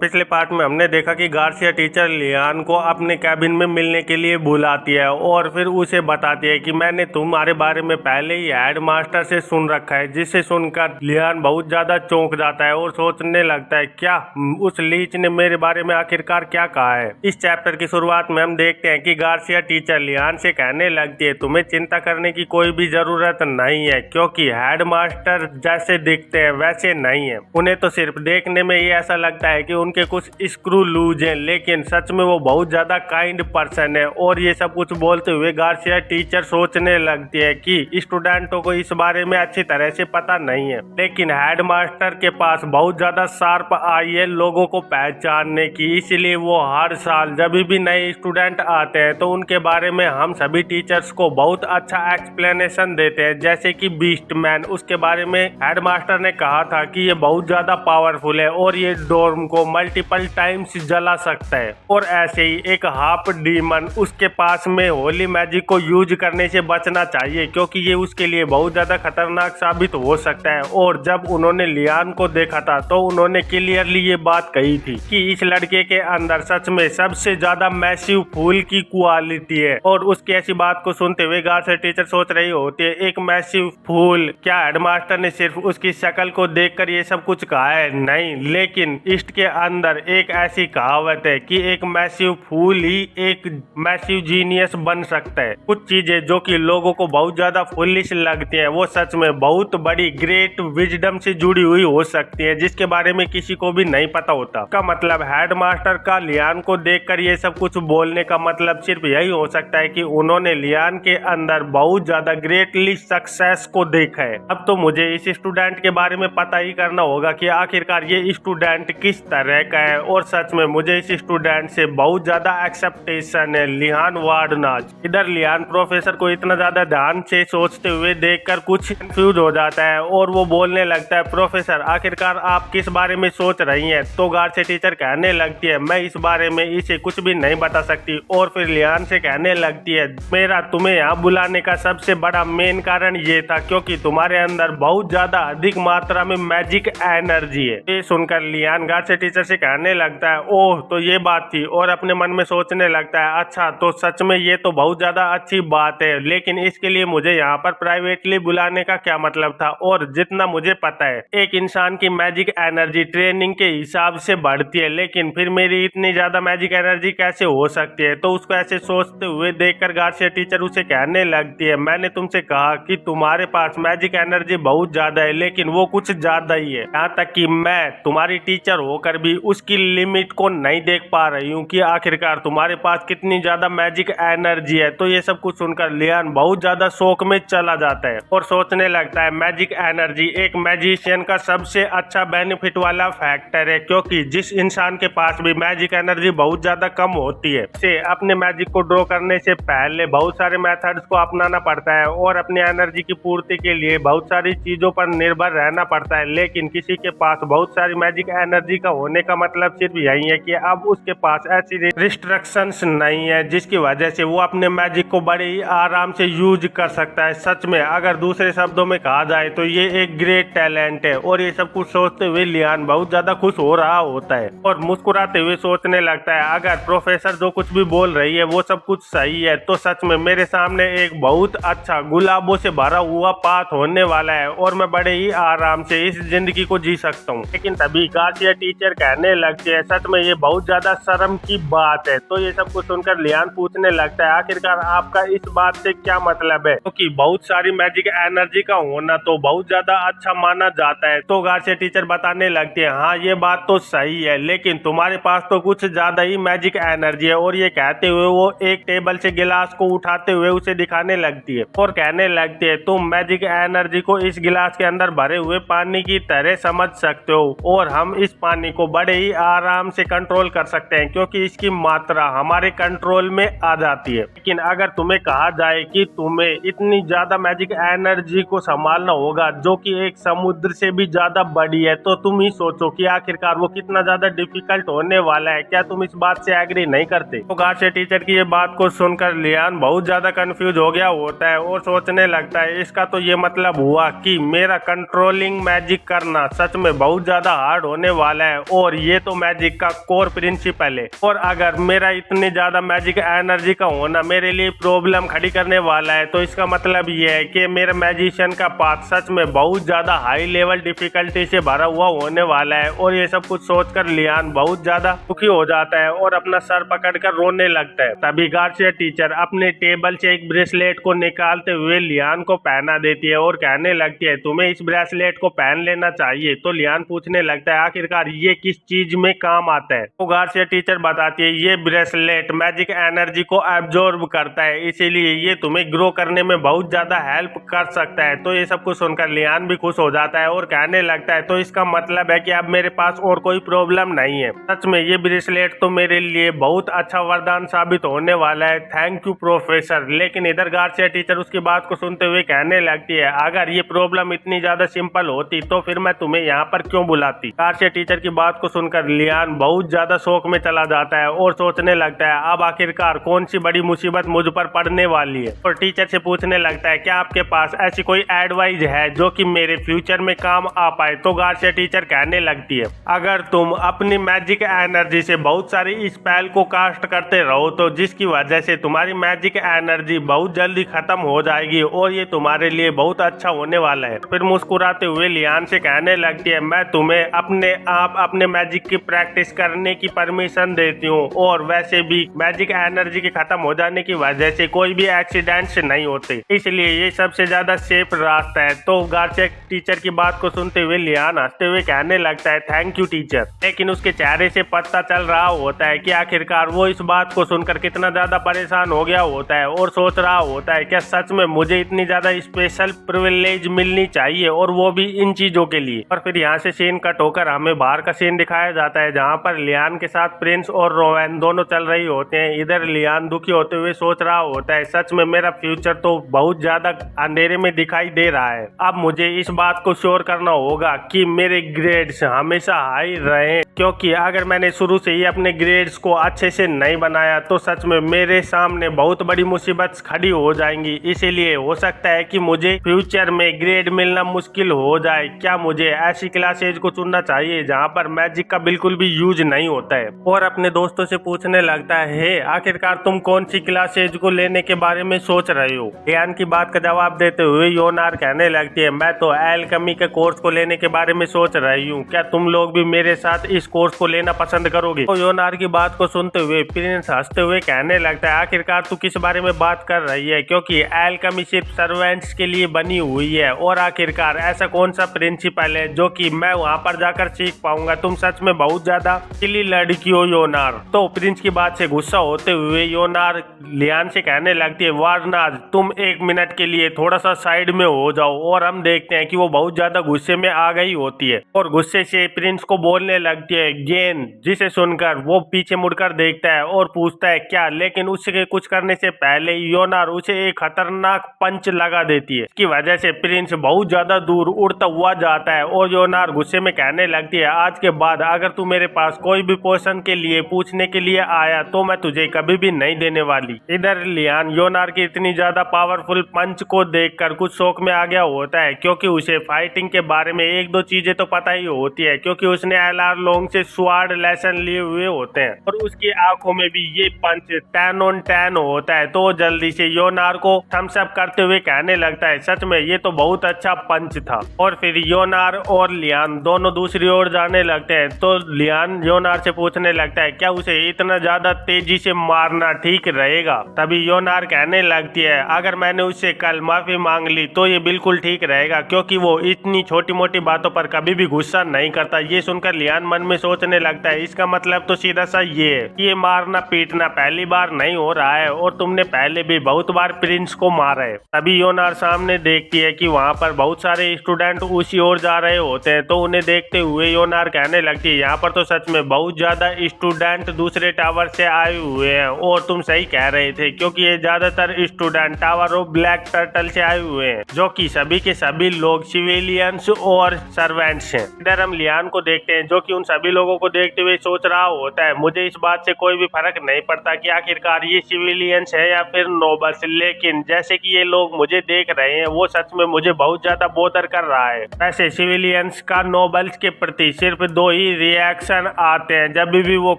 पिछले पार्ट में हमने देखा कि गार्सिया टीचर लियान को अपने कैबिन में मिलने के लिए बुलाती है और फिर उसे बताती है कि मैंने तुम्हारे बारे में पहले ही हेड मास्टर से सुन रखा है, जिसे सुनकर लियान बहुत ज्यादा चौंक जाता है और सोचने लगता है क्या उस लीच ने मेरे बारे में आखिरकार क्या कहा है। इस चैप्टर की शुरुआत में हम देखते हैं कि गार्सिया टीचर लियान से कहने लगती है तुम्हें चिंता करने की कोई भी जरूरत नहीं है, क्योंकि हेड मास्टर जैसे दिखते हैं वैसे नहीं है। उन्हें तो सिर्फ देखने में ही ऐसा लगता है कि उनके कुछ स्क्रू लूज हैं, लेकिन सच में वो बहुत ज्यादा काइंड पर्सन है। और ये सब कुछ बोलते हुए गार्सिया टीचर सोचने लगती है कि स्टूडेंटों को इस बारे में अच्छी तरह से पता नहीं है, लेकिन हेड मास्टर के पास बहुत ज्यादा शार्प आई है लोगों को पहचानने की, इसलिए वो हर साल जब भी नए स्टूडेंट आते हैं तो उनके बारे में हम सभी टीचर्स को बहुत अच्छा एक्सप्लेनेशन देते हैं। जैसे कि बीस्ट मैन, उसके बारे में हेड मास्टर ने कहा था कि ये बहुत ज्यादा पावरफुल है और ये डोर्म को मल्टीपल टाइम्स जला सकता है। और ऐसे ही एक हाफ डीमन, उसके पास में होली मैजिक को यूज करने से बचना चाहिए, क्योंकि ये उसके लिए बहुत ज्यादा खतरनाक साबित हो सकता है। और जब उन्होंने लियान को देखा था तो उन्होंने क्लियरली ये बात कही थी कि इस लड़के के अंदर सच में सबसे ज्यादा मैसिव फूल की क्वालिटी है। और उसकी ऐसी बात को सुनते हुए गार्सिया टीचर सोच रही होती है एक मैसिव फूल, क्या हेडमास्टर ने सिर्फ उसकी शक्ल को देखकर ये सब कुछ कहा है? नहीं, लेकिन ईस्ट के अंदर एक ऐसी कहावत है कि एक मैसिव फूल ही एक मैसिव जीनियस बन सकता है। कुछ चीजें जो कि लोगों को बहुत ज्यादा फुलिश लगती हैं वो सच में बहुत बड़ी ग्रेट विजडम से जुड़ी हुई हो सकती है, जिसके बारे में किसी को भी नहीं पता होता। का मतलब हेडमास्टर का लियान को देखकर ये सब कुछ बोलने का मतलब सिर्फ यही हो सकता है कि उन्होंने लियान के अंदर बहुत ज्यादा ग्रेटली सक्सेस को देखा है। अब तो मुझे इस स्टूडेंट के बारे में पता ही करना होगा कि आखिरकार ये स्टूडेंट किस तरह का है। और सच में मुझे इस स्टूडेंट से बहुत ज्यादा एक्सेप्टेशन है। लियान वार्डनाज इधर लियान प्रोफेसर को इतना ज्यादा ध्यान से सोचते हुए देखकर कुछ कंफ्यूज हो जाता है और वो बोलने लगता है प्रोफेसर आखिरकार आप किस बारे में सोच रही हैं? तो गार्सिया टीचर कहने लगती है मैं इस बारे में इसे कुछ भी नहीं बता सकती। और फिर लियान से कहने लगती है मेरा तुम्हें यहाँ बुलाने का सबसे बड़ा मेन कारण ये था क्योंकि तुम्हारे अंदर बहुत ज्यादा अधिक मात्रा में मैजिक एनर्जी है। ये सुनकर लियान गार्सिया टीचर से कहने लगता है ओह तो ये बात थी, और अपने मन में सोचने लगता है अच्छा तो सच में ये तो बहुत ज्यादा अच्छी बात है, लेकिन इसके लिए मुझे यहाँ पर प्राइवेटली बुलाने का क्या मतलब था? और जितना मुझे पता है एक इंसान की मैजिक एनर्जी ट्रेनिंग के हिसाब से बढ़ती है, लेकिन फिर मेरी इतनी ज्यादा मैजिक एनर्जी कैसे हो सकती है? तो उसको ऐसे सोचते हुए देखकर गार्सिया टीचर उसे कहने लगती है मैंने तुमसे कहा कि तुम्हारे पास मैजिक एनर्जी बहुत ज्यादा है, लेकिन वो कुछ ज्यादा ही है, यहाँ तक कि मैं तुम्हारी टीचर होकर भी उसकी लिमिट को नहीं देख पा रही हूँ कि आखिरकार तुम्हारे पास कितनी ज्यादा मैजिक एनर्जी है। तो ये सब कुछ सुनकर लियान बहुत ज्यादा शौक में चला जाता है और सोचने लगता है मैजिक एनर्जी एक मैजिशियन का सबसे अच्छा बेनिफिट वाला फैक्टर है, क्योंकि जिस इंसान के पास भी मैजिक एनर्जी बहुत ज्यादा कम होती है उसे अपने मैजिक को ड्रॉ करने से पहले बहुत सारे मेथड्स को अपनाना पड़ता है और अपनी एनर्जी की पूर्ति के लिए बहुत सारी चीजों पर निर्भर रहना पड़ता है। लेकिन किसी के पास बहुत सारी मैजिक एनर्जी का होने का मतलब सिर्फ यही है कि अब उसके पास ऐसी रिस्ट्रिक्शंस नहीं है जिसकी वजह से वो अपने मैजिक को बड़े ही आराम से यूज कर सकता है। सच में अगर दूसरे शब्दों में कहा जाए तो ये एक ग्रेट टैलेंट है। और ये सब कुछ सोचते हुए लियान बहुत ज्यादा खुश हो रहा होता है और मुस्कुराते हुए सोचने लगता है अगर प्रोफेसर जो कुछ भी बोल रही है वो सब कुछ सही है तो सच में मेरे सामने एक बहुत अच्छा गुलाबों से भरा हुआ पाथ होने वाला है और मैं बड़े ही आराम से इस जिंदगी को जी सकता हूँ। लेकिन तभी गार्सिया टीचर कहने लगते हैं सच में ये बहुत ज्यादा शर्म की बात है। तो ये सब कुछ सुनकर लियान पूछने लगता है आखिरकार आपका इस बात से क्या मतलब है? क्योंकि बहुत सारी मैजिक एनर्जी का होना तो बहुत ज्यादा अच्छा माना जाता है। तो गार्सिया टीचर बताने लगते हैं हाँ ये बात तो सही है, लेकिन तुम्हारे पास तो कुछ ज्यादा ही मैजिक एनर्जी है। और ये कहते हुए वो एक टेबल से गिलास को उठाते हुए उसे दिखाने लगती है और कहने लगती है तुम मैजिक एनर्जी को इस गिलास के अंदर भरे हुए पानी की तरह समझ सकते हो और हम इस पानी को बड़े ही आराम से कंट्रोल कर सकते हैं क्योंकि इसकी मात्रा हमारे कंट्रोल में आ जाती है। लेकिन अगर तुम्हें कहा जाए कि तुम्हें इतनी ज्यादा मैजिक एनर्जी को संभालना होगा जो कि एक समुद्र से भी ज्यादा बड़ी है, तो तुम ही सोचो कि आखिरकार वो कितना ज्यादा डिफिकल्ट होने वाला है। क्या तुम इस बात से एग्री नहीं करते? तो गार्सिया टीचर की ये बात को सुनकर लियान बहुत ज्यादा कंफ्यूज हो गया होता है और सोचने लगता है इसका तो ये मतलब हुआ कि मेरा कंट्रोलिंग मैजिक करना सच में बहुत ज्यादा हार्ड होने वाला है और और ये तो मैजिक का कोर प्रिंसिपल है। और अगर मेरा इतनी ज्यादा मैजिक एनर्जी का होना मेरे लिए प्रॉब्लम खड़ी करने वाला है तो इसका मतलब ये है कि मेरा मैजिशियन का पाथ सच में बहुत ज्यादा हाई लेवल डिफिकल्टी से भरा हुआ होने वाला है। और ये सब कुछ सोचकर लियान बहुत ज्यादा दुखी हो जाता है और अपना सर पकड़कर रोने लगता है। तभी गार्सिया टीचर अपने टेबल से एक ब्रेसलेट को निकालते हुए लियान को पहना देती है और कहने लगती है तुम्हें इस ब्रेसलेट को पहन लेना चाहिए। तो लियान पूछने लगता है आखिरकार ये किस चीज में काम आता है। तो गार्सिया टीचर बताती है ये ब्रेसलेट मैजिक एनर्जी को एब्जॉर्ब करता है, इसीलिए ये तुम्हें ग्रो करने में बहुत ज्यादा हेल्प कर सकता है। तो ये सब कुछ सुनकर लियान भी खुश हो जाता है और कहने लगता है तो इसका मतलब है कि अब मेरे पास और कोई प्रॉब्लम नहीं है। सच में ये ब्रेसलेट तो मेरे लिए बहुत अच्छा वरदान साबित होने वाला है, थैंक यू प्रोफेसर। लेकिन इधर गार्सिया टीचर उसकी बात को सुनते हुए कहने लगती है अगर ये प्रॉब्लम इतनी ज्यादा सिंपल होती तो फिर मैं तुम्हें यहाँ पर क्यों बुलाती। गार्सिया टीचर की बात को सुनकर लियान बहुत ज्यादा शौक में चला जाता है और सोचने लगता है अब आखिरकार कौन सी बड़ी मुसीबत मुझ पर पड़ने वाली है। और टीचर से पूछने लगता है क्या आपके पास ऐसी कोई एडवाइस है जो कि मेरे फ्यूचर में काम आ पाए। तो गार्सिया टीचर कहने लगती है अगर तुम अपनी मैजिक एनर्जी से बहुत सारी स्पेल को कास्ट करते रहो तो जिसकी वजह से तुम्हारी मैजिक एनर्जी बहुत जल्दी खत्म हो जाएगी और ये तुम्हारे लिए बहुत अच्छा होने वाला है। फिर मुस्कुराते हुए लियान से कहने लगती है मैं तुम्हें अपने आप अपने मैजिक की प्रैक्टिस करने की परमिशन देती हूँ और वैसे भी मैजिक एनर्जी के खत्म हो जाने की वजह से कोई भी एक्सीडेंट्स नहीं होते, इसलिए ये सबसे ज्यादा सेफ रास्ता है। तो गार्सिया टीचर की बात को सुनते हुए लियान हंसते हुए कहने लगता है थैंक यू टीचर। लेकिन उसके चेहरे से पता चल रहा होता है कि आखिरकार वो इस बात को सुनकर कितना ज्यादा परेशान हो गया होता है और सोच रहा होता है क्या सच में मुझे इतनी ज्यादा स्पेशल प्रिविलेज मिलनी चाहिए और वो भी इन चीजों के लिए। और फिर यहाँ से सीन कट होकर हमें बाहर का सीन दिखाया जाता है जहाँ पर लियान के साथ प्रिंस और रोवेन दोनों चल रही होते हैं। इधर लियान दुखी होते हुए सोच रहा होता है सच में मेरा फ्यूचर तो बहुत ज्यादा अंधेरे में दिखाई दे रहा है। अब मुझे इस बात को श्योर करना होगा कि मेरे ग्रेड्स हमेशा हाई रहे, क्योंकि अगर मैंने शुरू से ही अपने ग्रेड्स को अच्छे से नहीं बनाया तो सच में मेरे सामने बहुत बड़ी मुसीबत खड़ी हो जाएंगी। इसीलिए हो सकता है कि मुझे फ्यूचर में ग्रेड मिलना मुश्किल हो जाए। क्या मुझे ऐसी क्लासेज को चुनना चाहिए जहाँ पर मैजिक का बिल्कुल भी यूज नहीं होता है। और अपने दोस्तों से पूछने लगता है आखिरकार तुम कौन सी क्लासेज को लेने के बारे में सोच रहे हो। लियान की बात का जवाब देते हुए योनार कहने लगती है मैं तो एल्केमी के कोर्स को लेने के बारे में सोच रही हूँ, क्या तुम लोग भी मेरे साथ इस कोर्स को लेना पसंद करोगे। तो योनार की बात को सुनते हुए प्रिंस हंसते हुए कहने लगता है आखिरकार तू किस बारे में बात कर रही है, क्योंकि एल्केमी सिर्फ सर्वेंट्स के लिए बनी हुई है और आखिरकार ऐसा कौन सा प्रिंसिपल है जो कि मैं वहाँ पर जाकर सीख पाऊंगा। तुम सच में बहुत ज्यादा चिली लड़की हो योनार। तो प्रिंस की बात से गुस्सा होते हुए योनार लियान से कहने लगती है वारनाज तुम एक मिनट के लिए थोड़ा सा साइड में हो जाओ। और हम देखते हैं कि वो बहुत ज्यादा गुस्से में आ गई होती है और गुस्से से प्रिंस को बोलने लगती है गेन, जिसे सुनकर वो पीछे मुड़कर देखता है और पूछता है क्या। लेकिन उसके कुछ करने से पहले योनार उसे एक खतरनाक पंच लगा देती है। इसकी वजह से प्रिंस बहुत ज्यादा दूर उड़ता हुआ जाता है और योनार गुस्से में कहने लगती है आज के बाद अगर तू मेरे पास कोई भी पोषण के लिए पूछने के लिए आया तो मैं तुझे कभी भी नहीं देने वाली। इधर लियान योनार की इतनी ज्यादा पावरफुल पंच को देखकर कुछ शौक में आ गया होता है, क्योंकि उसे फाइटिंग के बारे में एक दो चीजें तो पता ही होती है, क्योंकि उसने एलआर लोंग से स्वाड लेसन लिए हुए होते हैं और उसकी आंखों में भी ये पंच 10 on 10 होता है। तो जल्दी से योनार को थम्स अप करते हुए कहने लगता है सच में ये तो बहुत अच्छा पंच था। और फिर योनार और लियान दोनों दूसरी ओर जाने लगते हैं। तो लियान योनार से पूछने लगता है क्या उसे इतना ज्यादा तेजी से मारना ठीक रहेगा। तभी योनार कहने लगती है अगर मैंने उससे कल माफी मांग ली तो ये बिल्कुल ठीक रहेगा, क्योंकि वो इतनी छोटी मोटी बातों पर कभी भी गुस्सा नहीं करता। ये सुनकर लियान मन में सोचने लगता है इसका मतलब तो सीधा सा ये है कि ये मारना पीटना पहली बार नहीं हो रहा है और तुमने पहले भी बहुत बार प्रिंस को मारा है। तभी योनार सामने देखती है कि वहाँ पर बहुत सारे स्टूडेंट उसी ओर जा रहे होते हैं। तो उन्हें देखते हुए योनार कहने लगती है यहाँ पर तो सच में बहुत ज्यादा स्टूडेंट दूसरे टावर से आए हुए हैं और तुम सही कह रहे थे, क्योंकि ये ज्यादातर student tower of black turtle से आए हुए हैं जो कि सभी के सभी लोग सिविलियंस और सर्वेंट्स हैं। इधर हम लियान को देखते हैं जो कि उन सभी लोगों को देखते हुए सोच रहा होता है मुझे इस बात से कोई भी फर्क नहीं पड़ता कि आखिरकार ये सिविलियंस है या फिर नोबल्स, लेकिन जैसे कि ये लोग मुझे देख रहे हैं वो सच में मुझे बहुत ज्यादा बोदर कर रहा है। वैसे सिविलियंस का नोबल्स के प्रति सिर्फ दो ही रिएक्शन आते हैं जब भी वो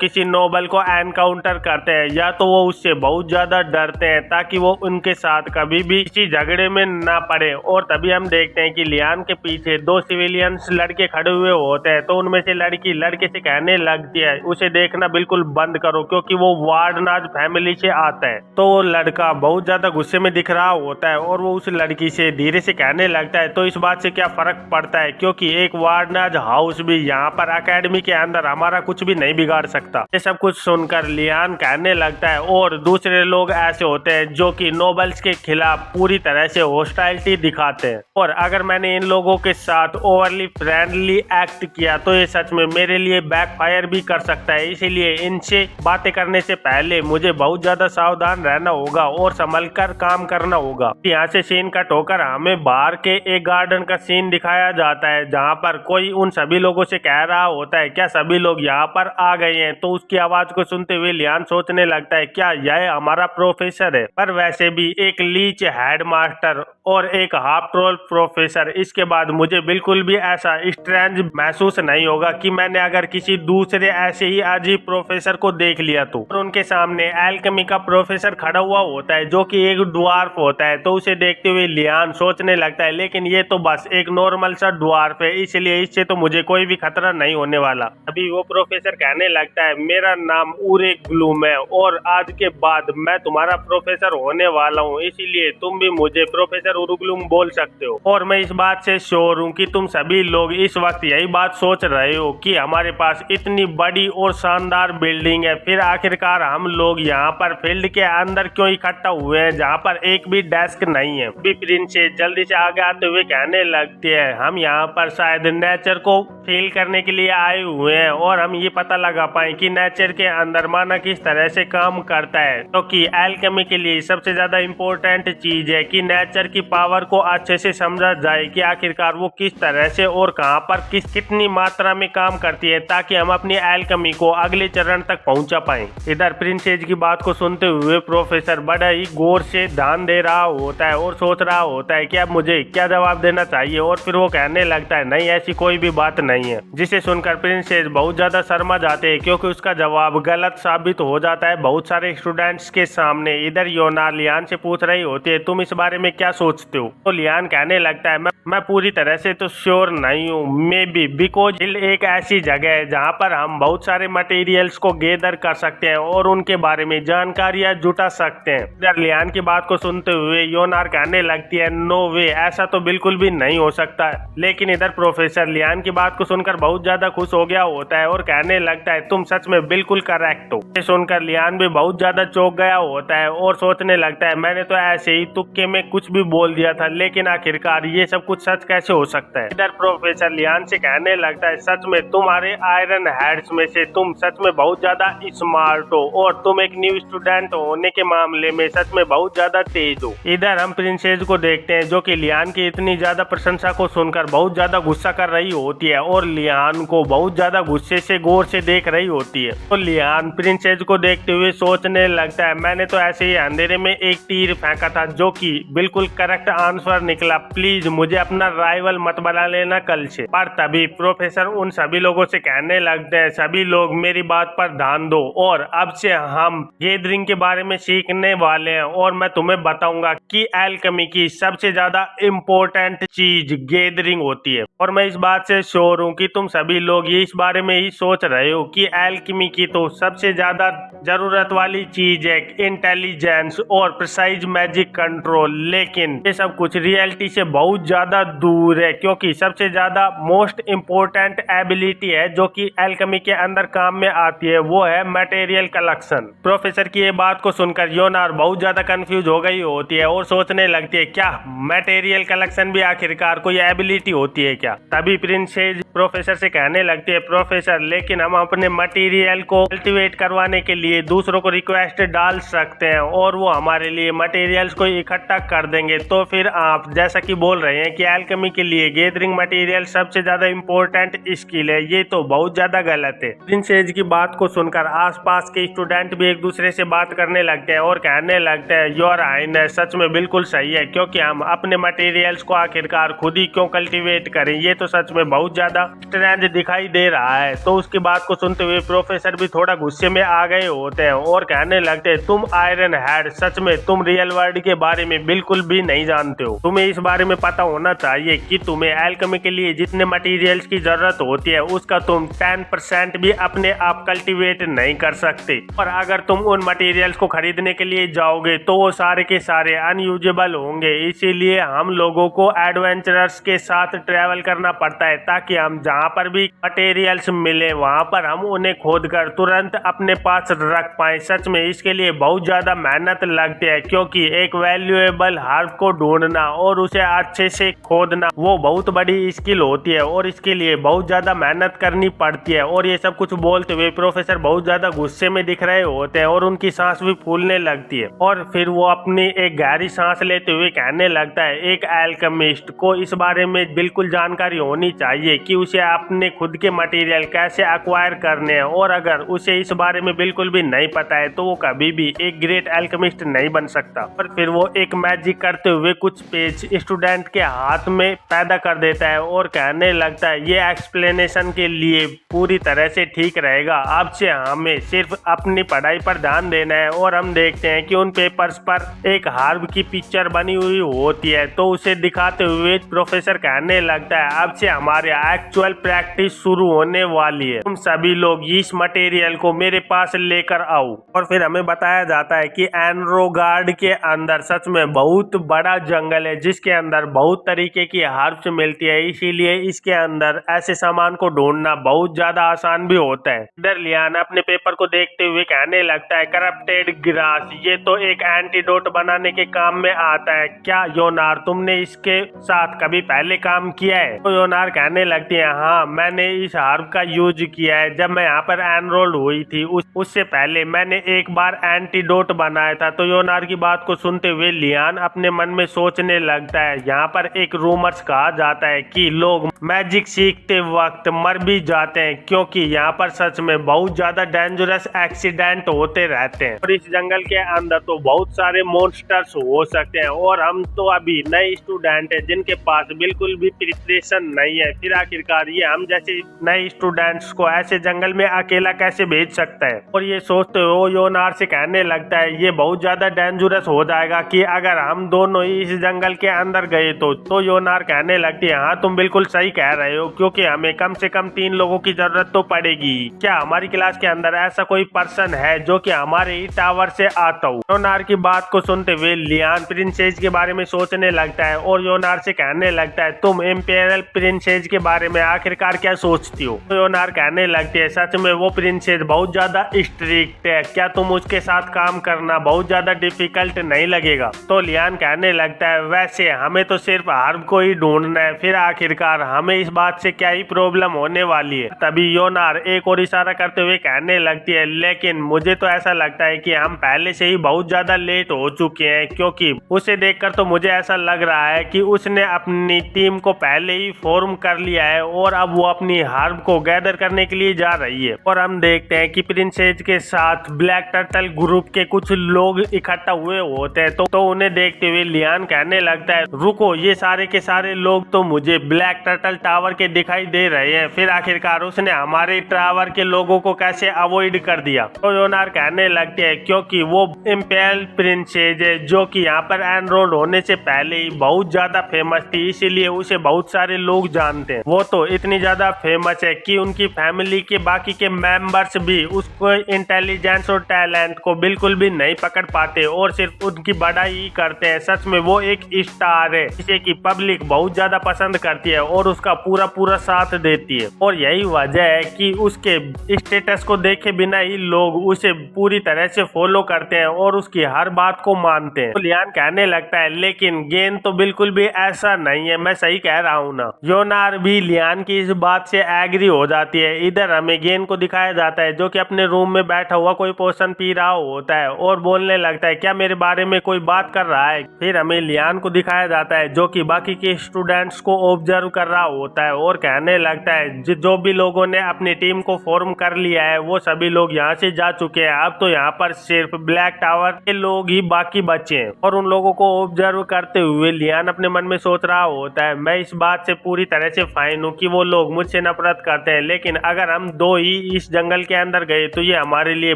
किसी नोबल को एनकाउंटर करते हैं, या तो वो उससे बहुत ज्यादा डरते हैं ताकि वो उनके साथ कभी भी किसी झगड़े में ना पड़े। और तभी हम देखते हैं कि लियान के पीछे दो सिविलियंस लड़के खड़े हुए होते हैं, तो उनमें से लड़की लड़के से कहने लगती है उसे देखना बिल्कुल बंद करो क्योंकि वो वार्डनाज फैमिली से आता है। तो वो लड़का बहुत ज्यादा गुस्से में दिख रहा होता है और वो उस लड़की से धीरे से कहने लगता है तो इस बात से क्या फर्क पड़ता है क्योंकि एक वार्डनाज हाउस भी यहाँ पर अकेडमी के अंदर हमारा कुछ भी नहीं बिगाड़ सकता। ये सब कुछ सुनकर लियान कहने लगता है और दूसरे लोग ऐसे होते हैं जो कि नोबल्स के खिलाफ पूरी तरह से हॉस्टाइलिटी दिखाते हैं, और अगर मैंने इन लोगों के साथ ओवरली फ्रेंडली एक्ट किया तो ये सच में मेरे लिए बैकफायर भी कर सकता है। इसीलिए इनसे बातें करने से पहले मुझे बहुत ज्यादा सावधान रहना होगा और संभल कर काम करना होगा। यहाँ से सीन कट होकर हमें बाहर के एक गार्डन का सीन दिखाया जाता है जहाँ पर कोई उन सभी लोगों से कह रहा होता है क्या सभी लोग यहाँ पर आ गए हैं। तो उसकी आवाज को सुनते हुए लियान सोचने लगता है क्या यह हमारा प्रोफेसर है, पर वैसे भी एक लीच हेडमास्टर और एक हाफ ट्रोल प्रोफेसर, इसके बाद मुझे बिल्कुल भी ऐसा स्ट्रेंज महसूस नहीं होगा कि मैंने अगर किसी दूसरे ऐसे ही अजीब प्रोफेसर को देख लिया तो। और उनके सामने एल्केमी का प्रोफेसर खड़ा हुआ होता है जो कि एक ड्वार्फ होता है, तो उसे देखते हुए लियान सोचने लगता है लेकिन ये तो बस एक नॉर्मल सा ड्वार्फ है, इसलिए इससे तो मुझे कोई भी खतरा नहीं होने वाला। अभी वो प्रोफेसर कहने लगता है मेरा नाम उरे ग्लूम है और आज के बाद मैं तुम्हारा प्रोफेसर होने वाला हूँ, इसीलिए तुम भी मुझे प्रोफेसर उरुग्लूम बोल सकते हो। और मैं इस बात से श्योर हूँ कि तुम सभी लोग इस वक्त यही बात सोच रहे हो कि हमारे पास इतनी बड़ी और शानदार बिल्डिंग है, फिर आखिरकार हम लोग यहाँ पर फील्ड के अंदर क्यों इकट्ठा हुए हैं जहाँ पर एक भी डेस्क नहीं है। भी प्रिंसेस जल्दी से आगे आते हुए कहने लगती है हम यहाँ पर शायद नेचर को फील करने के लिए आए हुए हैं और हम ये पता लगा पाए कि नेचर के अंदर माना किस तरह से काम करता है, क्योंकि एल्केमी के लिए सबसे ज्यादा इम्पोर्टेंट चीज है कि नेचर की पावर को अच्छे से समझा जाए कि आखिरकार वो किस तरह से और कहां पर कितनी मात्रा में काम करती है ताकि हम अपनी एल्केमी को अगले चरण तक पहुंचा पाए। इधर प्रिंसेस की बात को सुनते हुए प्रोफेसर बड़ा ही गौर से ध्यान दे रहा होता है और सोच रहा होता है कि अब मुझे क्या जवाब देना चाहिए, और फिर वो कहने लगता है नहीं ऐसी कोई भी बात नहीं है, जिसे सुनकर प्रिंसेस बहुत ज्यादा शर्मा जाते हैं क्योंकि उसका जवाब गलत साबित हो जाता है बहुत सारे स्टूडेंट्स के सामने। इधर योना लियान से पूछ रही होती है तुम इस बारे में क्या सोचते हो, तो लियान कहने लगता है मैं पूरी तरह से तो श्योर नहीं हूँ, मे बी बिकॉज हिल एक ऐसी जगह है जहाँ पर हम बहुत सारे मटेरियल्स को गैदर कर सकते हैं और उनके बारे में जानकारियां जुटा सकते हैं। इधर लियान की बात को सुनते हुए योनार कहने लगती है नो वे, ऐसा तो बिल्कुल भी नहीं हो सकता। लेकिन इधर प्रोफेसर लियान की बात को सुनकर बहुत ज्यादा खुश हो गया होता है और कहने लगता है तुम सच में बिल्कुल करेक्ट हो। ये सुनकर लियान भी बहुत ज्यादा चौंक गया होता है और सोचने लगता है मैंने तो ऐसे ही तुक्के में कुछ भी बोल दिया था, लेकिन आखिरकार ये सब कुछ सच कैसे हो सकता है। इधर प्रोफेसर लियान से कहने लगता है सच में तुम्हारे आयरन हेड्स में से तुम सच में बहुत ज्यादा स्मार्ट हो और तुम एक न्यू स्टूडेंट होने के मामले में सच में बहुत ज्यादा तेज हो। इधर हम प्रिंसेस को देखते हैं जो कि लियान की इतनी ज्यादा प्रशंसा को सुनकर बहुत ज्यादा गुस्सा कर रही होती है और लियान को बहुत ज्यादा गुस्से से गौर से देख रही होती है। तो लियान प्रिंसेस को देखते हुए सोचने लगता है मैंने तो ऐसे ही अंधेरे में एक तीर फेंका था जो कि बिल्कुल करेक्ट आंसर निकला, प्लीज मुझे अपना राइवल मत बना लेना कल से। पर तभी प्रोफेसर उन सभी लोगों से कहने लगते हैं सभी लोग मेरी बात पर ध्यान दो और अब से हम गैदरिंग के बारे में सीखने वाले हैं और मैं तुम्हें बताऊंगा कि एल्केमी की सबसे ज्यादा इम्पोर्टेंट चीज गैदरिंग होती है। और मैं इस बात से श्योर हूँ कि तुम सभी लोग ये इस बारे में ही सोच रहे हो कि एल्केमी की तो सबसे ज्यादा जरूरत वाली चीज है इंटेलिजेंस और प्रिसाइज मैजिक कंट्रोल, लेकिन ये सब कुछ रियलिटी से बहुत ज्यादा दूर है क्योंकि सबसे ज्यादा मोस्ट इम्पोर्टेंट एबिलिटी है जो कि एल्केमी के अंदर काम में आती है वो है मटेरियल कलेक्शन। प्रोफेसर की ये बात को सुनकर योनार बहुत ज्यादा कंफ्यूज हो गई होती है और सोचने लगती है क्या मटेरियल कलेक्शन भी आखिरकार कोई एबिलिटी होती है क्या। तभी प्रिंसेस प्रोफेसर से कहने लगती है प्रोफेसर लेकिन हम अपने मटेरियल को कल्टीवेट करवाने के लिए दूसरों को रिक्वेस्ट डाल सकते हैं और वो हमारे लिए मटेरियल्स को इकट्ठा कर देंगे, तो फिर आप जैसा कि बोल रहे हैं कि एल्केमी के लिए गैदरिंग मटेरियल सबसे ज्यादा इम्पोर्टेंट स्किल है, ये तो बहुत ज्यादा गलत है। प्रिंस एज की बात को सुनकर आसपास के स्टूडेंट भी एक दूसरे से बात करने लगते हैं और कहने लगते हैं योर हाइनेस सच में बिल्कुल सही है, क्योंकि हम अपने मटेरियल्स को आखिरकार खुद ही क्यों कल्टीवेट करें, ये तो सच में बहुत ज्यादा स्ट्रेंज दिखाई दे रहा है। तो उसकी बात को सुनते हुए प्रोफेसर भी थोड़ा गुस्से में आ गए होते हैं और कहने लगते हैं तुम आयरन हेड सच में तुम रियल वर्ल्ड के बारे में बिल्कुल भी नहीं जानते हो। तुम्हें इस बारे में पता होना चाहिए कि तुम्हें एल्केमी के लिए जितने मटेरियल्स की जरूरत होती है उसका तुम 10% भी अपने आप कल्टीवेट नहीं कर सकते, और अगर तुम उन मटेरियल्स को खरीदने के लिए जाओगे तो वो सारे के सारे अनयूजेबल होंगे। इसीलिए हम लोगों को एडवेंचरर्स के साथ ट्रैवल करना पड़ता है ताकि हम जहाँ पर भी मटेरियल्स मिले वहाँ पर हम उन्हें खोदकर तुरंत अपने पास रख पाए। सच में इसके लिए बहुत ज्यादा मेहनत लगती है, क्योंकि एक वैल्यूएबल हार्ब को ढूंढना और उसे अच्छे से खोदना वो बहुत बड़ी स्किल होती है और इसके लिए बहुत ज्यादा मेहनत करनी पड़ती है। और ये सब कुछ बोलते हुए प्रोफेसर बहुत ज्यादा गुस्से में दिख रहे होते हैं और उनकी सांस भी फूलने लगती है, और फिर वो अपनी एक गहरी सांस लेते हुए कहने लगता है एक एल्केमिस्ट को इस बारे में बिल्कुल जानकारी होनी चाहिए कि उसे अपने खुद के मटेरियल कैसे एक्वायर करने हैं, और अगर उसे इस बारे में बिल्कुल भी नहीं पता है तो वो कभी भी एक ग्रेट एल्केमिस्ट नहीं बन सकता। और फिर वो एक मैजिक करते हुए कुछ पेज स्टूडेंट के हाथ में पैदा कर देता है और कहने लगता है ये एक्सप्लेनेशन के लिए पूरी तरह से ठीक रहेगा, अब से हमें सिर्फ अपनी पढ़ाई पर ध्यान देना है। और हम देखते हैं कि उन पेपर्स पर एक हार्ब की पिक्चर बनी हुई होती है, तो उसे दिखाते हुए प्रोफेसर कहने लगता है अब से हमारे एक्चुअल प्रैक्टिस शुरू होने वाली है, तुम सभी लोग इस मटेरियल को मेरे पास लेकर आओ। और फिर हमें बताया जाता है कि एनरोगार्ड के अंदर सच में बहुत बड़ा जंगल है जिसके अंदर बहुत तरीके की हार्ब्स मिलती है, इसीलिए इसके अंदर ऐसे सामान को ढूंढना बहुत ज्यादा आसान भी होता है। इधर लियान अपने पेपर को देखते हुए कहने लगता है करप्टेड ग्रास ये तो एक एंटीडोट बनाने के काम में आता है, क्या योनार तुमने इसके साथ कभी पहले काम किया है? तो योनार कहने लगती है हाँ मैंने इस हार्ब का यूज किया है, जब मैं यहाँ पर एनरोल्ड हुई थी उससे पहले मैंने एक बार एंटीडोट बनाया था। तो योनार की बात को सुनते हुए लियान अपने मन में सोचने लगता है यहाँ पर एक रूमर्स कहा जाता है कि लोग मैजिक सीखते वक्त मर भी जाते हैं, क्योंकि यहाँ पर सच में बहुत ज्यादा डेंजरस एक्सीडेंट होते रहते हैं और इस जंगल के अंदर तो बहुत सारे मॉन्स्टर्स हो सकते हैं, और हम तो अभी नए स्टूडेंट हैं जिनके पास बिल्कुल भी प्रिपरेशन नहीं है। फिर आखिरकार ये हम जैसे नए स्टूडेंट्स को ऐसे जंगल में अकेला कैसे भेज सकता है? और ये सोचते हो योनार से कहने लगता है ये बहुत ज्यादा डेंजरस हो जाएगा कि अगर हम दोनों ही इस जंगल के अंदर गए तो योनार कहने लगती है हाँ तुम बिल्कुल सही कह रहे हो, क्योंकि हमें कम से कम 3 लोगों की जरूरत तो पड़ेगी। क्या हमारी क्लास के अंदर ऐसा कोई पर्सन है जो कि हमारे ही टावर से आता हो? योनार की बात को सुनते हुए लियान प्रिंसेस के बारे में सोचने लगता है और योनार से कहने लगता है तुम इम्पेरियल प्रिंसेस के बारे में आखिरकार क्या सोचती हो? तो योनार कहने लगती है सच में वो प्रिंसेस बहुत ज्यादा स्ट्रिक्ट है, क्या तुम उसके साथ काम करना बहुत ज्यादा डिफिकल्ट नहीं लगेगा? तो लियान कहने लगता है वैसे हमें तो सिर्फ हार्ब को ही ढूंढना है, फिर आखिरकार हमें इस बात से क्या ही प्रॉब्लम होने वाली है। तभी योनार एक और इशारा करते हुए कहने लगती है लेकिन मुझे तो ऐसा लगता है कि हम पहले से ही बहुत ज्यादा लेट हो चुके हैं, क्योंकि उसे देखकर तो मुझे ऐसा लग रहा है कि उसने अपनी टीम को पहले ही फॉर्म कर लिया है और अब वो अपनी हार्ब को गैदर करने के लिए जा रही है। और हम देखते हैं कि प्रिंसेस के साथ ब्लैक टर्टल ग्रुप के कुछ लोग इकट्ठा हुए होते हैं, तो उन्हें देखते हुए लियान कहने लगता है रुको ये सारे के सारे लोग तो मुझे ब्लैक टर्टल टावर के दिखाई दे रहे हैं, फिर आखिरकार उसने हमारे टावर के लोगों को कैसे अवॉइड कर दिया? तो योनार कहने लगते हैं क्योंकि वो इम्पेरियल प्रिंसेस है जो कि यहाँ पर एनरोल्ड होने से पहले ही बहुत ज्यादा फेमस थी, इसीलिए उसे बहुत सारे लोग जानते हैं। वो तो इतनी ज्यादा फेमस है कि उनकी फैमिली के बाकी के मेंबर्स भी उसको इंटेलिजेंस और टैलेंट को बिल्कुल भी नहीं पकड़ पाते और सिर्फ उनकी बढ़ाई ही करते हैं। सच में वो एक स्टार है जिसे की पब्लिक बहुत ज्यादा पसंद करती है और उसका पूरा साथ देती है, और यही वजह है कि उसके स्टेटस को देखे बिना ही लोग उसे पूरी तरह से फॉलो करते हैं और उसकी हर बात को मानते हैं। तो लियान कहने लगता है लेकिन गेन तो बिल्कुल भी ऐसा नहीं है, मैं सही कह रहा हूँ ना? योनार भी लियान की इस बात से एग्री हो जाती है। इधर हमें गेन को दिखाया जाता है जो कि अपने रूम में बैठा हुआ कोई पोशन पी रहा होता है और बोलने लगता है क्या मेरे बारे में कोई बात कर रहा है? फिर फिर हमें लियान को दिखाया जाता है जो कि बाकी के स्टूडेंट्स को ऑब्जर्व कर रहा होता है और कहने लगता है जो भी लोगों ने अपनी टीम को फॉर्म कर लिया है वो सभी लोग यहाँ से जा चुके हैं, अब तो यहाँ पर सिर्फ ब्लैक टावर के लोग ही बाकी बचे हैं। और उन लोगों को ऑब्जर्व करते हुए लियान अपने मन में सोच रहा होता है मैं इस बात से पूरी तरह से फाइन हूँ कि वो लोग मुझसे नफरत करते हैं, लेकिन अगर हम दो ही इस जंगल के अंदर गए तो ये हमारे लिए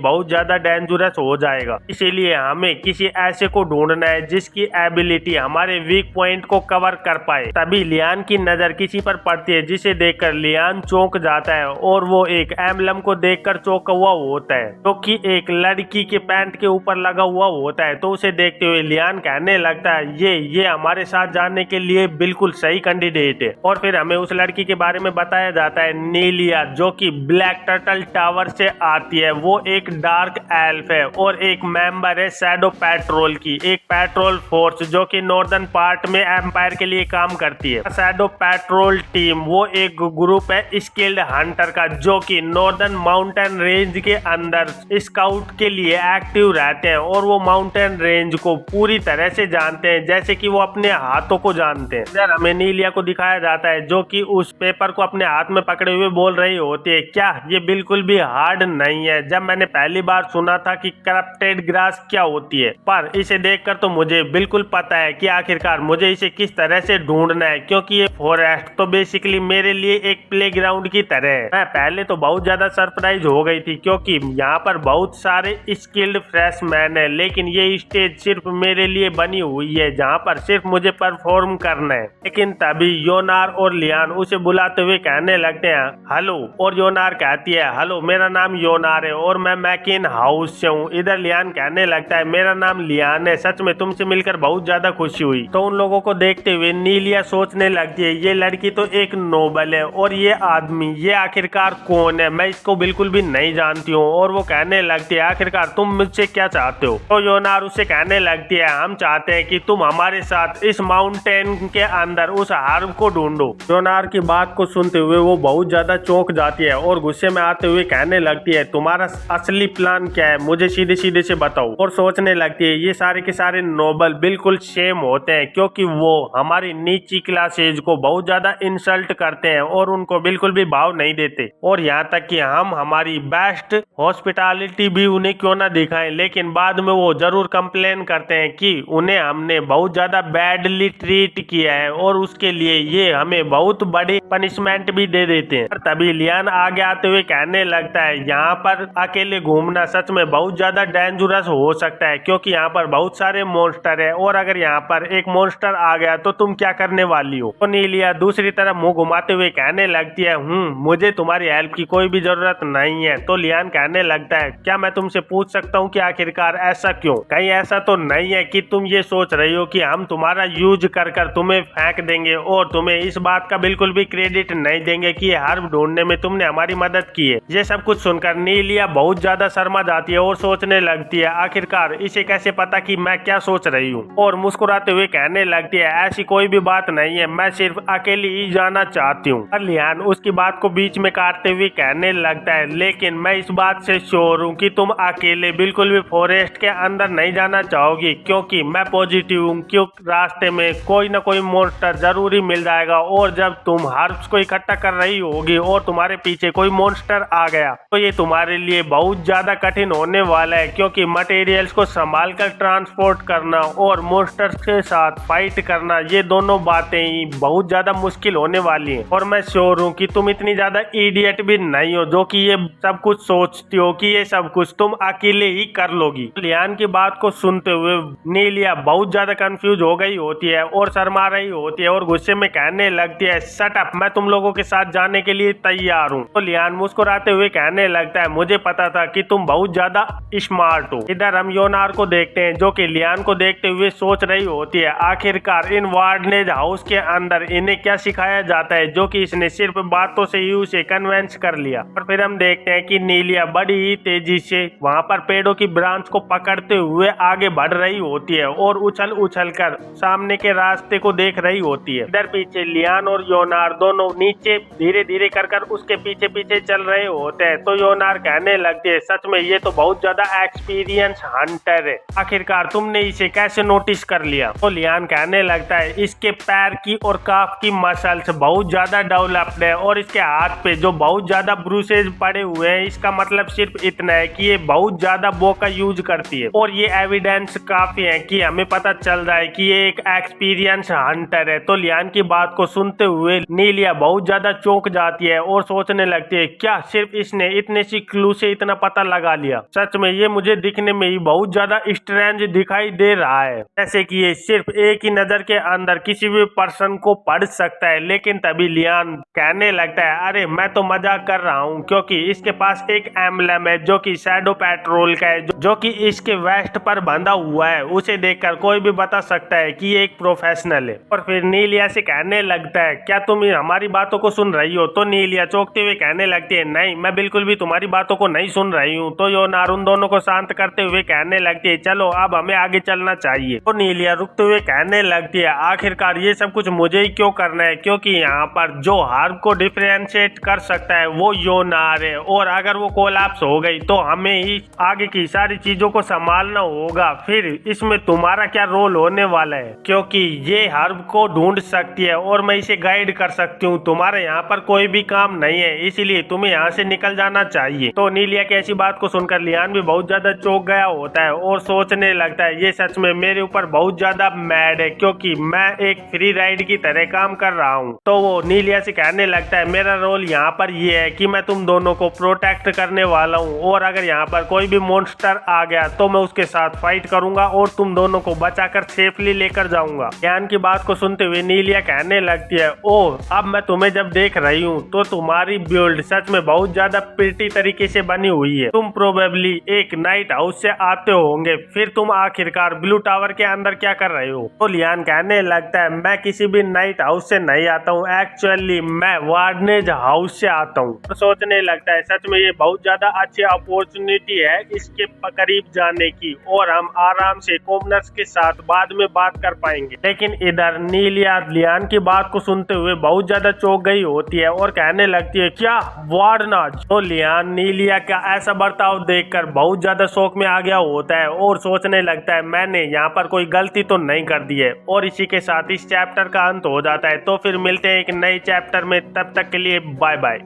बहुत ज्यादा डेंजरस हो जाएगा। इसीलिए हमें किसी ऐसे को ढूंढना है जिसकी एबिलिटी हमारे वीक पॉइंट को कवर कर पाए। तभी लियान की नजर किसी पर पड़ती है जिसे देखकर लियान चौंक जाता है और वो एक एम्बलम को देखकर चौंका हुआ होता है जो कि एक लड़की के पैंट के ऊपर लगा हुआ होता है। तो उसे देखते हुए लियान कहने लगता है ये हमारे साथ जाने के लिए बिल्कुल सही कैंडिडेट है। और फिर हमें उस लड़की के बारे में बताया जाता है नीलिया, जो कि ब्लैक टर्टल टावर से आती है। वो एक डार्क एल्फ है और एक मेंबर है शैडो पेट्रोल की, एक पेट्रोल फोर्स जो कि नॉर्दर्न पार्ट में एम्पायर के लिए काम करती है। शैडो पेट्रोल टीम वो एक ग्रुप है स्किल्ड हंटर का जो कि नॉर्दर्न माउंटेन रेंज के अंदर स्काउट के लिए एक्टिव रहते हैं और वो माउंटेन रेंज को पूरी तरह से जानते हैं जैसे कि वो अपने हाथों को जानते हैं। इधर हमें नीलिया को दिखाया जाता है जो कि उस पेपर को अपने हाथ में पकड़े हुए बोल रही होती है क्या ये बिल्कुल भी हार्ड नहीं है। जब मैंने पहली बार सुना था कि करप्टेड ग्रास क्या होती है, पर इसे देखकर तो मुझे बिल्कुल पता है कि आखिरकार मुझे इसे किस तरह से ढूंढना है, क्योंकि ये फॉरेस्ट तो बेसिकली मेरे लिए एक प्लेग्राउंड की तरह है। मैं पहले तो बहुत ज्यादा सरप्राइज हो गई थी क्योंकि यहाँ पर बहुत सारे स्किल्ड फ्रेशमैन है, लेकिन ये स्टेज सिर्फ मेरे लिए बनी हुई है जहाँ पर सिर्फ मुझे परफॉर्म करना है। लेकिन तभी योनार और लियान उसे बुलाते हुए कहने लगते हैं हेलो, और योनार कहती है हेलो मेरा नाम योनार है और मैं मैकिन हाउस से हूँ। इधर लियान कहने लगता है मेरा नाम लियान है, सच में तुमसे मिलकर बहुत ज्यादा खुशी हुई। तो उन लोगों को देखते हुए नीलिया सोचने लगती है ये लड़की तो एक नोबल है और ये आदमी ये आखिरकार कौन है, मैं इसको बिल्कुल भी नहीं जानती हूँ। और वो कहने लगती है आखिरकार तुम मुझसे क्या चाहते हो। तो योनार उससे कहने लगती है हम चाहते हैं कि तुम हमारे साथ इस माउंटेन के अंदर उस हार्ब को ढूंढो। योनार की बात को सुनते हुए वो बहुत ज्यादा चौंक जाती है और गुस्से में आते हुए कहने लगती है तुम्हारा असली प्लान क्या है, मुझे सीधे सीधे से बताओ। और सोचने लगती है ये सारे के सारे नोबल बिल्कुल सेम होते हैं क्योंकि वो हमारी नीची क्लासेज को बहुत ज्यादा इंसल्ट करते हैं और उनको बिल्कुल भी भाव नहीं देते। और यहाँ तक कि हम हमारी बेस्ट हॉस्पिटैलिटी भी उन्हें क्यों ना दिखाएं, लेकिन बाद में वो जरूर कंप्लेन करते हैं कि उन्हें हमने बहुत ज्यादा बैडली ट्रीट किया है और उसके लिए ये हमें बहुत बड़ी पनिशमेंट भी दे देते हैं। और तभी लियान आगे आते हुए कहने लगता है यहाँ पर अकेले घूमना सच में बहुत ज्यादा डेंजरस हो सकता है क्योंकि यहाँ पर बहुत सारे मॉन्स्टर है और अगर यहाँ पर एक मॉन्स्टर आ गया तो तुम क्या करने वाली हो। तो नीलिया दूसरी तरफ मुंह घुमाते हुए कहने लगती है मुझे तुम्हारी हेल्प की कोई भी जरूरत नहीं है। तो लियान कहने लगता है क्या मैं तुमसे पूछ सकता हूँ कि आखिरकार ऐसा क्यों, कहीं ऐसा तो नहीं है कि तुम ये सोच रही हो कि हम तुम्हारा यूज कर तुम्हें फेंक देंगे और तुम्हें इस बात का बिल्कुल भी क्रेडिट नहीं देंगे कि हार्ब ढूंढने में तुमने हमारी मदद की है। ये सब कुछ सुनकर नीलिया बहुत ज्यादा शर्मा जाती है और सोचने लगती है आखिरकार इसे कैसे पता कि मैं क्या सोच रही हूँ। और मुस्कुराते हुए कहने लगती है ऐसी कोई भी बात नहीं है, मैं सिर्फ अकेली ही जाना चाहती हूँ। और लियान उसकी बात को बीच में काटते हुए कहने लगता है लेकिन मैं इस बात से श्योर हूँ कि तुम अकेले बिल्कुल भी फॉरेस्ट के अंदर नहीं जाना चाहोगी क्योंकि मैं पॉजिटिव हूँ क्योंकि रास्ते में कोई ना कोई मॉन्स्टर जरूरी मिल जाएगा और जब तुम हर्ब्स को इकट्ठा कर रही होगी और तुम्हारे पीछे कोई मॉन्स्टर आ गया तो ये तुम्हारे लिए बहुत ज्यादा कठिन होने वाला है क्योंकि मटेरियल्स को संभाल कर ट्रांसपोर्ट करना और मॉन्स्टर्स के साथ फाइट करना ये दोनों बातें ही बहुत ज्यादा मुश्किल होने वाली हैं। और मैं श्योर हूँ कि तुम इतनी ज्यादा इडियट भी नहीं हो जो कि ये सब कुछ सोचती हो कि ये सब कुछ तुम अकेले ही कर लोगी। लियान की बात को सुनते हुए नीलिया बहुत ज्यादा कंफ्यूज हो गई होती है और शर्मा रही होती है और गुस्से में कहने लगती है शट अप, मैं तुम लोगों के साथ जाने के लिए तैयार हूँ। तो लियान मुस्कुराते हुए कहने लगता है मुझे पता था कि तुम बहुत ज्यादा स्मार्ट हो। इधर हम योनार को देखते हैं जो कि लियान को देखते हुए सोच रही होती है आखिरकार इन वार्डनेज हाउस के अंदर इन्हें क्या सिखाया जाता है जो कि इसने सिर्फ बातों से ही उसे कन्वेंस कर लिया। और फिर हम देखते हैं कि नीलिया बड़ी ही तेजी से वहां पर पेड़ों की ब्रांच को पकड़ते हुए आगे बढ़ रही होती है और उछल उछल कर सामने के रास्ते को देख रही होती है। इधर पीछे लियान और योनार दोनों नीचे धीरे धीरे कर उसके पीछे पीछे चल रहे होते हैं। तो योनार कहने लगते हैं सच में ये तो बहुत ज्यादा एक्सपीरियंस हंटर है, आखिरकार तुमने इसे कैसे नोटिस नोटिस कर लिया। तो लियान कहने लगता है इसके पैर की और काफ की मसल्स बहुत ज्यादा डेवलप्ड है और इसके हाथ पे जो बहुत ज्यादा ब्रूसेज पड़े हुए हैं, इसका मतलब सिर्फ इतना है कि ये बहुत ज्यादा बो का यूज करती है। और ये एविडेंस काफी है कि हमें पता चल रहा है कि ये एक एक्सपीरियंस हंटर है। तो लियान की बात को सुनते हुए नीलिया बहुत ज्यादा चौंक जाती है और सोचने लगती है क्या सिर्फ इसने इतने सी क्लू से इतना पता लगा लिया। सच में ये मुझे दिखने में ही बहुत ज्यादा स्ट्रेंज दिखाई दे रहा है, जैसे कि ये सिर्फ एक ही नजर के अंदर किसी भी पर्सन को पढ़ सकता है। लेकिन तभी लियान कहने लगता है अरे मैं तो मजाक कर रहा हूँ, क्योंकि इसके पास एक एम्बलम है जो कि शैडो पेट्रोल का है, जो कि इसके वेस्ट पर बंधा हुआ है। उसे देखकर कोई भी बता सकता है कि ये एक प्रोफेशनल है। और फिर नीलिया से कहने लगता है क्या तुम हमारी बातों को सुन रही हो? तो नीलिया चौंकते हुए कहने लगती है नहीं, मैं बिल्कुल भी तुम्हारी बातों को नहीं सुन रही हूँ। तो योनार उन दोनों को शांत करते हुए कहने लगती है चलो अब हमें आगे चलना चाहिए। तो नीलिया रुकते हुए कहने लगती है आखिरकार ये सब कुछ मुझे ही क्यों करना है, क्योंकि यहाँ पर जो हार्ब को डिफरेंशिएट कर सकता है वो योनार है, और अगर वो कोलैप्स हो गई तो हमें ही आगे की सारी चीजों को संभालना होगा। फिर इसमें तुम्हारा क्या रोल होने वाला है, क्योंकि ये हार्ब को ढूंढ सकती है और मैं इसे गाइड कर सकती हूँ। तुम्हारे यहाँ पर कोई भी काम नहीं है, इसीलिए तुम्हें यहाँ से निकल जाना चाहिए। तो नीलिया की ऐसी बात को सुनकर लियान भी बहुत ज्यादा चौंक गया होता है और सोचने लगता है ये सच में मेरे ऊपर बहुत ज्यादा मैड है, क्योंकि मैं एक फ्री राइड की तरह काम कर रहा हूँ। तो वो नीलिया से कहने लगता है मेरा रोल यहाँ पर ये है कि मैं तुम दोनों को प्रोटेक्ट करने वाला हूँ, और अगर यहाँ पर कोई भी मॉन्स्टर आ गया तो मैं उसके साथ फाइट करूंगा और तुम दोनों को बचाकर सेफली लेकर जाऊंगा। लियान की बात को सुनते हुए नीलिया कहने लगती है ओह अब मैं तुम्हें जब देख रही हूँ तो तुम्हारी बिल्ड सच में बहुत ज्यादा प्रिटी तरीके से बनी हुई है। तुम प्रोबेबली एक नाइट हाउस से आते होंगे, फिर तुम आखिरकार ब्लू टावर के अंदर क्या कर रहे हो? तो लियान कहने लगता है मैं किसी भी नाइट हाउस से नहीं आता हूँ, एक्चुअली मैं वार्डनेज हाउस से आता हूँ। तो सोचने लगता है सच में ये बहुत ज्यादा अच्छी अपॉर्चुनिटी है इसके करीब जाने की, और हम आराम से कॉमनर्स के साथ बाद में बात कर पाएंगे। लेकिन इधर नीलिया लियान की बात को सुनते हुए बहुत ज्यादा चौंक गई होती है और कहने लगती है क्या वार्डनाज? तो लियान नीलिया का ऐसा बर्ताव देखकर बहुत ज्यादा शौक में आ गया होता है और सोचने लगता है मैंने यहाँ पर कोई गलती तो नहीं कर दी है। और इसी के साथ इस चैप्टर का अंत हो जाता है। तो फिर मिलते हैं एक नए चैप्टर में, तब तक के लिए बाय बाय।